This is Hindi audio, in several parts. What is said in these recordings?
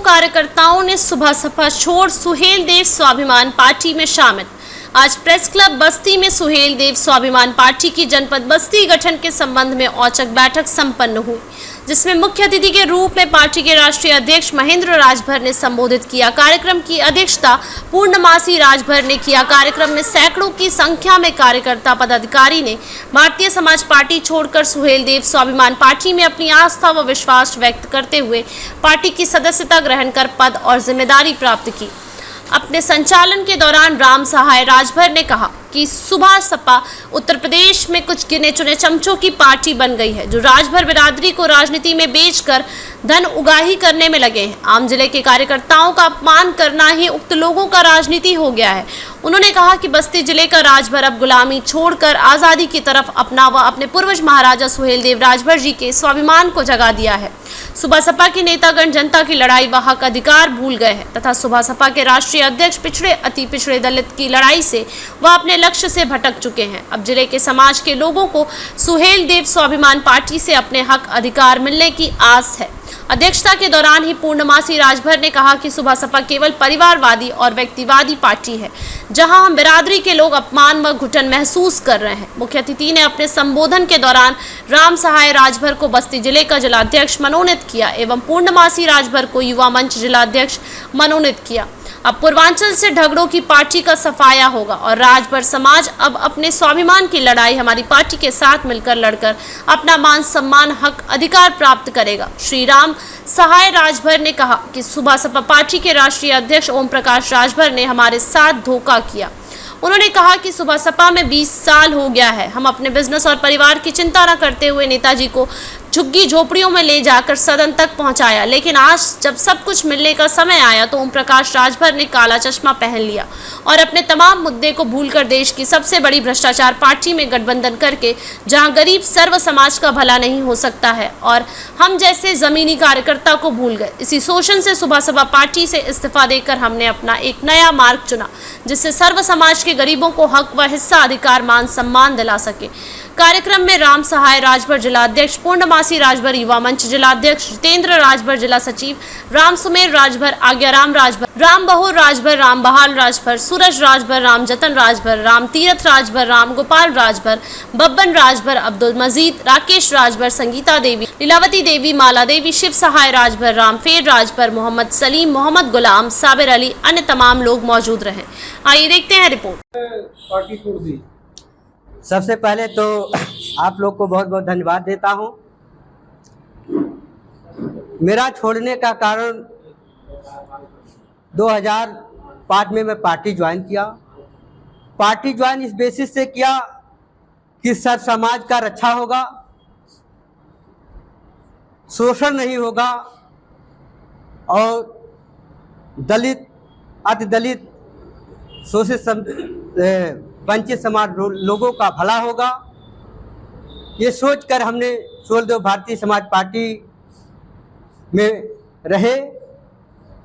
कार्यकर्ताओं ने सुबह सपा छोड़ सुहेलदेव स्वाभिमान पार्टी में शामिल। आज प्रेस क्लब बस्ती में सुहेलदेव स्वाभिमान पार्टी की जनपद बस्ती गठन के संबंध में औचक बैठक संपन्न हुई, जिसमें मुख्य अतिथि के रूप में पार्टी के राष्ट्रीय अध्यक्ष महेंद्र राजभर ने संबोधित किया। कार्यक्रम की अध्यक्षता पूर्णमासी राजभर ने किया। कार्यक्रम में सैकड़ों की संख्या में कार्यकर्ता पदाधिकारी ने भारतीय समाज पार्टी छोड़कर सुहेलदेव स्वाभिमान पार्टी में अपनी आस्था व विश्वास व्यक्त करते हुए पार्टी की सदस्यता ग्रहण कर पद और जिम्मेदारी प्राप्त की। अपने संचालन के दौरान राम सहाय राजभर ने कहा कि सुबह सपा उत्तर प्रदेश में कुछ गिने चुने चमचों की पार्टी बन गई है, जो राजभर बिरादरी को राजनीति में बेचकर धन उगाही करने में लगे हैं। आम जिले के कार्यकर्ताओं का अपमान करना ही उक्त लोगों का राजनीति हो गया है। उन्होंने कहा कि बस्ती जिले का राजभर अब गुलामी छोड़कर आजादी की तरफ अपना व अपने पूर्वज महाराजा सुहेलदेव राजभर जी के स्वाभिमान को जगा दिया है। सुबह सपा के नेतागण जनता की लड़ाई व हक अधिकार भूल गए हैं तथा सुबह सपा के राष्ट्रीय अध्यक्ष पिछड़े अति पिछड़े दलित की लड़ाई से वह अपने लक्ष्य से भटक चुके हैं। अब जिले के समाज के लोगों को सुहेलदेव स्वाभिमान पार्टी से अपने हक अधिकार मिलने की आस है। अध्यक्षता के दौरान ही पूर्णमासी राजभर ने कहा कि सुबह सपा केवल परिवारवादी और व्यक्तिवादी पार्टी है, जहां हम बिरादरी के लोग अपमान व घुटन महसूस कर रहे हैं। मुख्य अतिथि ने अपने संबोधन के दौरान राम सहाय राजभर को बस्ती जिले का जिलाध्यक्ष मनोनीत किया एवं पूर्णमासी राजभर को युवा मंच जिलाध्यक्ष मनोनीत किया। अब पूर्वांचल से ढगड़ों की पार्टी का सफाया होगा और राजभर समाज अब अपने स्वाभिमान की लड़ाई हमारी पार्टी के साथ मिलकर लड़कर अपना मान सम्मान हक अधिकार प्राप्त करेगा। श्री राम सहाय राजभर ने कहा कि सुबह सपा पार्टी के राष्ट्रीय अध्यक्ष ओम प्रकाश राजभर ने हमारे साथ धोखा किया। उन्होंने कहा कि सुबह सपा में 20 साल हो गया है, हम अपने बिजनेस और परिवार की चिंता न करते हुए नेताजी को झुग्गी झोपड़ियों में ले जाकर सदन तक पहुंचाया, लेकिन आज जब सब कुछ मिलने का समय आया तो ओम प्रकाश राजभर ने काला चश्मा पहन लिया और अपने तमाम मुद्दे को भूलकर देश की सबसे बड़ी भ्रष्टाचार पार्टी में गठबंधन करके, जहां गरीब सर्व समाज का भला नहीं हो सकता है और हम जैसे जमीनी कार्यकर्ता को भूल गए। इसी शोषण से सुबह सपा पार्टी से इस्तीफा देकर हमने अपना एक नया मार्ग चुना, जिससे सर्व समाज के गरीबों को हक व हिस्सा अधिकार मान सम्मान दिला सके। कार्यक्रम में राम सहाय राजभर जिलाध्यक्ष, पूर्णमासी राजभर युवा मंच जिलाध्यक्ष, जितेंद्र राजभर जिला सचिव, राम सुमेर राजभर, आज्ञाराम राजभर, राम बहोर राजभर, राम बहाल राजभर, सूरज राजभर, राम जतन राजभर, राम तीरथ राजभर, राम गोपाल राजभर, बब्बन राजभर, अब्दुल मजीद, राकेश राजभर, संगीता देवी, लीलावती देवी, माला देवी, शिव सहाय राजभर, रामफेर राजभर, मोहम्मद सलीम, मोहम्मद गुलाम, साबिर अली, अन्य तमाम लोग मौजूद रहे। आइए देखते हैं रिपोर्ट। सबसे पहले तो आप लोग को बहुत बहुत धन्यवाद देता हूं। मेरा छोड़ने का कारण 2005 में मैं पार्टी ज्वाइन किया। पार्टी ज्वाइन इस बेसिस से किया कि सर समाज का रक्षा होगा, शोषण नहीं होगा और दलित, अति दलित, शोषित वंचित समाज लोगों का भला होगा। ये सोचकर हमने सुहेलदेव भारतीय समाज पार्टी में रहे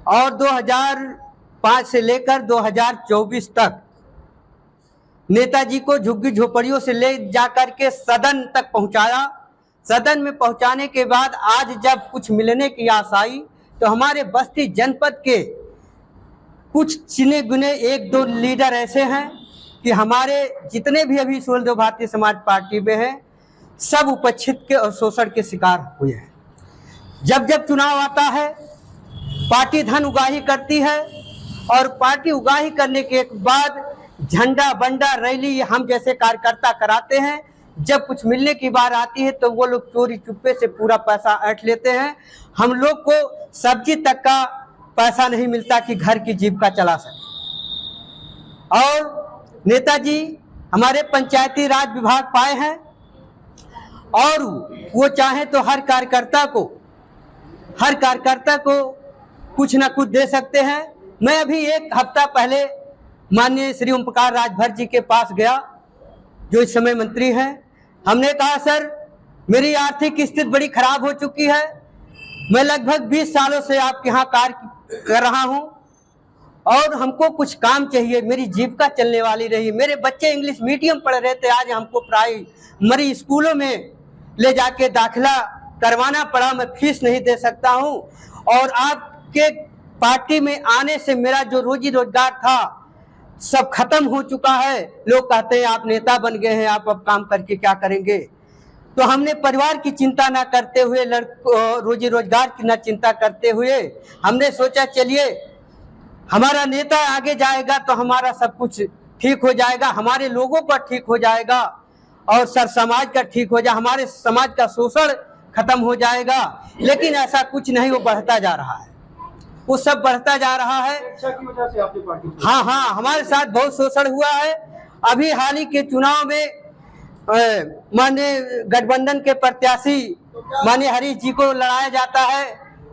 और 2005 से लेकर 2024 तक नेताजी को झुग्गी झोपड़ियों से ले जाकर के सदन तक पहुंचाया। सदन में पहुंचाने के बाद आज जब कुछ मिलने की आस आई तो हमारे बस्ती जनपद के कुछ चिने गुने 1-2 लीडर ऐसे हैं कि हमारे जितने भी अभी सुहेलदेव भारतीय समाज पार्टी में हैं, सब उपेक्षित के और शोषण के शिकार हुए हैं। जब जब चुनाव आता है, पार्टी धन उगाही करती है और पार्टी उगाही करने के बाद झंडा बंडा रैली हम जैसे कार्यकर्ता कराते हैं। जब कुछ मिलने की बात आती है तो वो लोग चोरी चुप्पे से पूरा पैसा ऐंठ लेते हैं। हम लोग को सब्जी तक का पैसा नहीं मिलता कि घर की जीविका चला सके। और नेताजी हमारे पंचायती राज विभाग पाए हैं और वो चाहे तो हर कार्यकर्ता को कुछ ना कुछ दे सकते हैं। मैं अभी 1 हफ्ता पहले माननीय श्री ओम प्रकाश राजभर जी के पास गया, जो इस समय मंत्री हैं। हमने कहा सर, मेरी आर्थिक स्थिति बड़ी खराब हो चुकी है, मैं लगभग 20 सालों से आपके यहाँ कार्य कर रहा हूँ और हमको कुछ काम चाहिए, मेरी जीविका चलने वाली रही। मेरे बच्चे इंग्लिश मीडियम पढ़ रहे थे, आज हमको प्राइमरी स्कूलों में ले जाके दाखिला करवाना पड़ा, मैं फीस नहीं दे सकता हूं और आपके पार्टी में आने से मेरा जो रोजी रोजगार था सब खत्म हो चुका है। लोग कहते हैं आप नेता बन गए हैं, आप अब काम करके क्या करेंगे। तो हमने परिवार की चिंता ना करते हुए, रोजी रोजगार की ना चिंता करते हुए हमने सोचा चलिए हमारा नेता आगे जाएगा तो हमारा सब कुछ ठीक हो जाएगा, हमारे लोगों का ठीक हो जाएगा और सर समाज का ठीक हो जाए, हमारे समाज का शोषण खत्म हो जाएगा। लेकिन ऐसा कुछ नहीं, वो बढ़ता जा रहा है, वो सब बढ़ता जा रहा है। की वजह से आपकी पार्टी हाँ, हमारे साथ बहुत शोषण हुआ है। अभी हाल ही के चुनाव में माननीय गठबंधन के प्रत्याशी माननीय हरीश जी को लड़ाया जाता है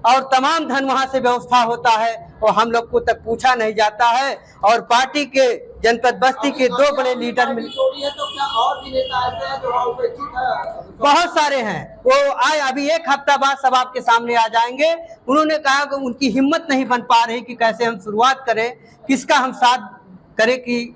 और तमाम धन वहां से व्यवस्था होता है और हम लोग को तक पूछा नहीं जाता है। और पार्टी के जनपद बस्ती के 2 बड़े लीडर मिल, तो क्या और भी नेता ऐसे हैं जो उपेक्षित है? बहुत सारे हैं, वो आए अभी 1 हफ्ता बाद सब आपके सामने आ जाएंगे। उन्होंने कहा कि उनकी हिम्मत नहीं बन पा रही कि कैसे हम शुरुआत करें, किसका हम साथ करें कि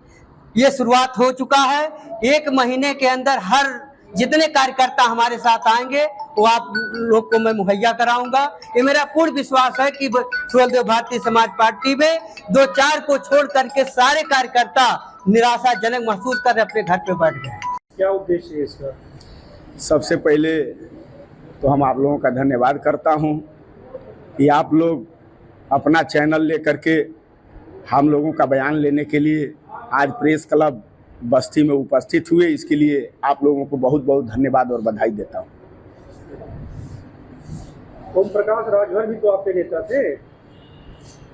ये शुरुआत हो चुका है। 1 महीने के अंदर हर जितने कार्यकर्ता हमारे साथ आएंगे वो आप लोग को मैं मुहैया कराऊंगा। ये मेरा पूर्ण विश्वास है कि सुहेलदेव भारतीय समाज पार्टी में 2-4 को छोड़ करके सारे कार्यकर्ता निराशाजनक महसूस कर अपने घर पे बैठ गए। क्या उद्देश्य है इसका? सबसे पहले तो हम आप लोगों का धन्यवाद करता हूं कि आप लोग अपना चैनल लेकर के हम लोगों का बयान लेने के लिए आज प्रेस क्लब बस्ती में उपस्थित हुए। इसके लिए आप लोगों को बहुत बहुत धन्यवाद और बधाई देता हूं। ओम प्रकाश राजभर भी तो आपके नेता थे,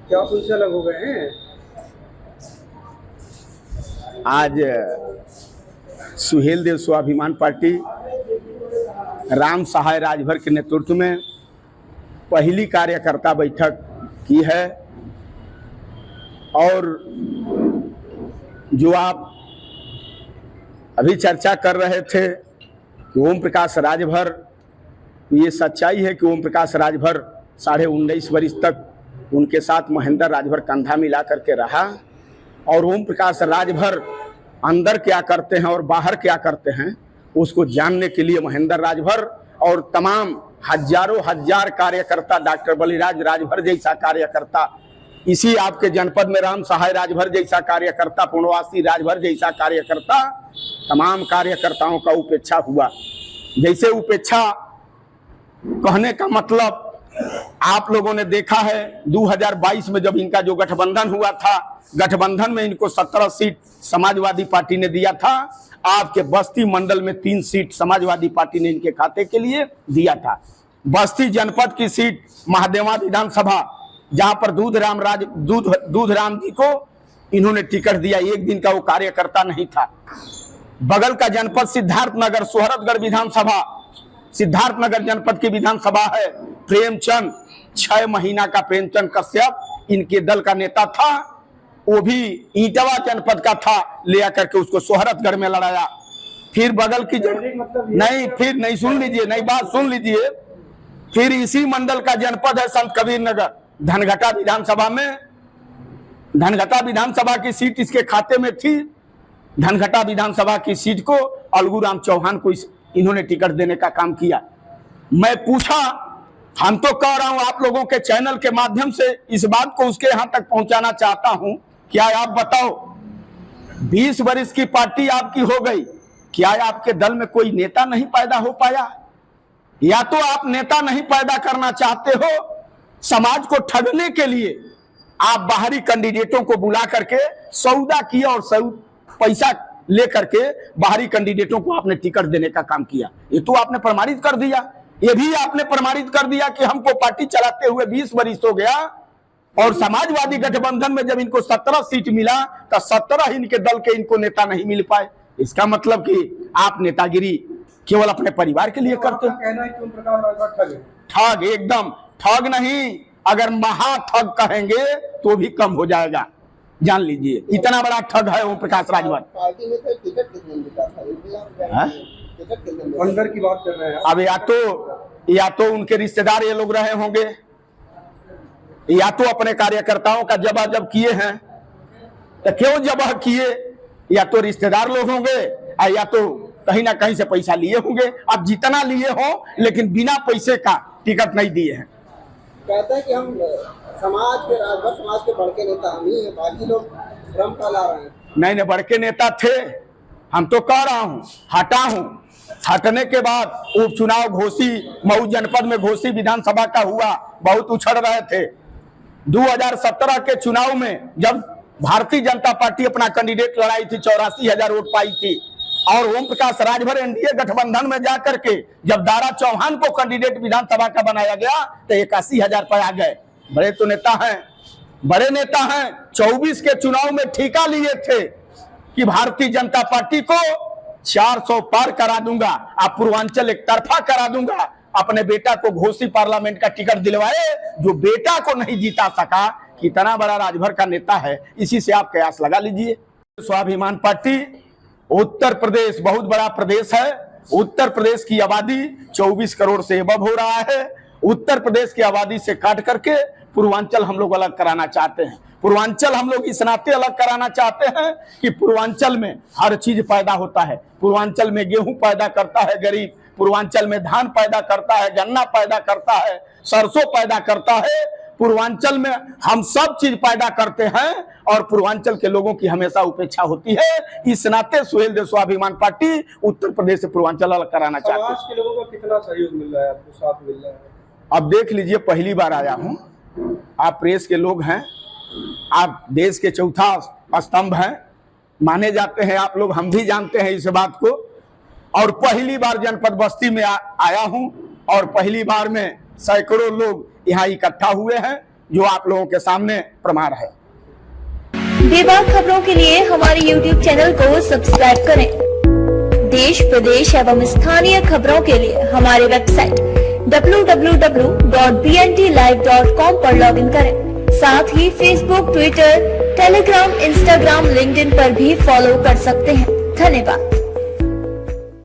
क्या आप उनसे अलग हो गए हैं? आज सुहेलदेव स्वाभिमान पार्टी राम सहाय राजभर के नेतृत्व में पहली कार्यकर्ता बैठक की है और जो आप अभी चर्चा कर रहे थे कि ओम प्रकाश राजभर, ये सच्चाई है कि ओम प्रकाश राजभर 19.5 वर्ष तक उनके साथ महेंद्र राजभर कंधा मिला करके रहा और ओम प्रकाश राजभर अंदर क्या करते हैं और बाहर क्या करते हैं उसको जानने के लिए महेंद्र राजभर और तमाम हजारों हजार कार्यकर्ता, डॉक्टर बलिराज राजभर जैसा कार्यकर्ता, इसी आपके जनपद में राम सहाय राजभर जैसा कार्यकर्ता, पूर्णवासी राजभर जैसा कार्यकर्ता, तमाम कार्यकर्ताओं का उपेक्षा हुआ। जैसे उपेक्षा कहने का मतलब आप लोगों ने देखा है 2022 में जब इनका जो गठबंधन हुआ था, गठबंधन में इनको 17 सीट समाजवादी पार्टी ने दिया था। आपके बस्ती मंडल में 3 सीट समाजवादी पार्टी ने इनके खाते के लिए दिया था। बस्ती जनपद की सीट महादेवा विधानसभा, जहां पर दूधराम जी को इन्होंने टिकट दिया, एक दिन का वो कार्यकर्ता नहीं था। बगल का जनपद सिद्धार्थनगर, सोहरतगढ़ विधानसभा, सिद्धार्थनगर जनपद की विधानसभा है। प्रेमचंद 6 महीना का प्रेमचंद कश्यप इनके दल का नेता था, वो भी ईटवा जनपद का था, ले आकर के उसको सोहरतगढ़ में लड़ाया। फिर बगल की नहीं सुन लीजिए, नहीं बात सुन लीजिए। फिर इसी मंडल का जनपद है संत कबीर नगर, धनघटा विधानसभा में, धनघटा विधानसभा की सीट इसके खाते में थी। धनघटा विधानसभा की सीट को अलगूराम चौहान को इन्होंने टिकट देने का काम किया। मैं पूछा, हम तो कह रहा हूं आप लोगों के चैनल के माध्यम से इस बात को उसके यहां तक पहुंचाना चाहता हूं, क्या आप बताओ 20 वर्ष की पार्टी आपकी हो गई, क्या आपके दल में कोई नेता नहीं पैदा हो पाया? या तो आप नेता नहीं पैदा करना चाहते हो, समाज को ठगने के लिए आप बाहरी कैंडिडेटों को बुला करके सौदा किया और पैसा लेकर के बाहरी कैंडिडेटों को आपने टिकट देने का काम किया। ये तो आपने प्रमाणित कर दिया। ये भी आपने प्रमाणित कर दिया कि हमको पार्टी चलाते हुए 20 वर्ष हो गया और समाजवादी गठबंधन में जब इनको 17 सीट मिला तो 17 इनके दल के इनको नेता नहीं मिल पाए। इसका मतलब कि आप नेतागिरी केवल अपने परिवार के लिए करते हो। कहना है कि ओम प्रकाश राजभर ठग है। ठग, एकदम ठग नहीं, अगर महा ठग कहेंगे तो भी कम हो जाएगा। जान लीजिए इतना बड़ा ठग है ओम प्रकाश राजभर। पार्टी में तो टिकट कितने मिलता था? अंदर की बात कर रहे हैं। अब या तो उनके रिश्तेदार ये लोग रहे होंगे, या तो अपने कार्यकर्ताओं का जबा जब किए हैं तो क्यों जबा किए, या तो रिश्तेदार लोग होंगे या तो कहीं ना कहीं से पैसा लिए होंगे। अब जितना लिए हो लेकिन बिना पैसे का टिकट नहीं दिए हैं। कहते हैं कि हम समाज के राजभर समाज के बड़के नेता हम ही हैं, बाकी लोग भ्रम फैला रहे हैं। नहीं बड़के नेता थे, हम तो कह रहा हूँ हटा हूँ। हटने के बाद उपचुनाव घोसी मऊ जनपद में घोसी विधानसभा का हुआ, बहुत उछड़ रहे थे। 2017 के चुनाव में जब भारतीय जनता पार्टी अपना कैंडिडेट लड़ाई थी, 84,000 वोट पाई थी, और ओम प्रकाश राजभर एनडीए गठबंधन में जाकर के जब दारा चौहान को कैंडिडेट विधानसभा का बनाया गया तो 81,000 पर आ गए। बड़े तो नेता हैं, बड़े नेता हैं। 24 के चुनाव में ठेका लिए थे कि भारतीय जनता पार्टी को 400 पार करा दूंगा, आप पूर्वांचल एक तरफा करा दूंगा। अपने बेटा को घोसी पार्लियामेंट का टिकट दिलवाए, जो बेटा को नहीं जीता सका। कितना बड़ा राजभर का नेता है, इसी से आप कयास लगा लीजिए। स्वाभिमान पार्टी उत्तर प्रदेश बहुत बड़ा प्रदेश है। उत्तर प्रदेश की आबादी 24 करोड़ से अबव हो रहा है। उत्तर प्रदेश की आबादी से काट करके पूर्वांचल हम लोग अलग कराना चाहते हैं। पूर्वांचल हम लोग इस नाते अलग कराना चाहते हैं कि पूर्वांचल में हर चीज पैदा होता है। पूर्वांचल में गेहूं पैदा करता है गरीब, पूर्वांचल में धान पैदा करता है, गन्ना पैदा करता है, सरसों पैदा करता है। पूर्वांचल में हम सब चीज पैदा करते हैं और पूर्वांचल के लोगों की हमेशा उपेक्षा होती है। इस नाते सुहेल देव स्वाभिमान पार्टी उत्तर प्रदेश से पूर्वांचल अलग कराना चाहते हैं। समाज के लोगों का कितना सहयोग मिल रहा है आपको, साथ मिल रहा है? अब देख लीजिए, पहली बार आया हूं, आप प्रेस के लोग हैं, आप देश के चौथा स्तंभ हैं, माने जाते हैं आप लोग, हम भी जानते हैं इस बात को। और पहली बार जनपद बस्ती में आया हूं और पहली बार में सैकड़ों लोग यहाँ इकट्ठा हुए हैं, जो आप लोगों के सामने प्रमाण है। बेबाक खबरों के लिए हमारे YouTube चैनल को सब्सक्राइब करें। देश प्रदेश एवं स्थानीय खबरों के लिए हमारे वेबसाइट www.bntlive.com पर लॉगिन करें। साथ ही Facebook, Twitter, Telegram, Instagram, LinkedIn पर भी फॉलो कर सकते हैं। धन्यवाद।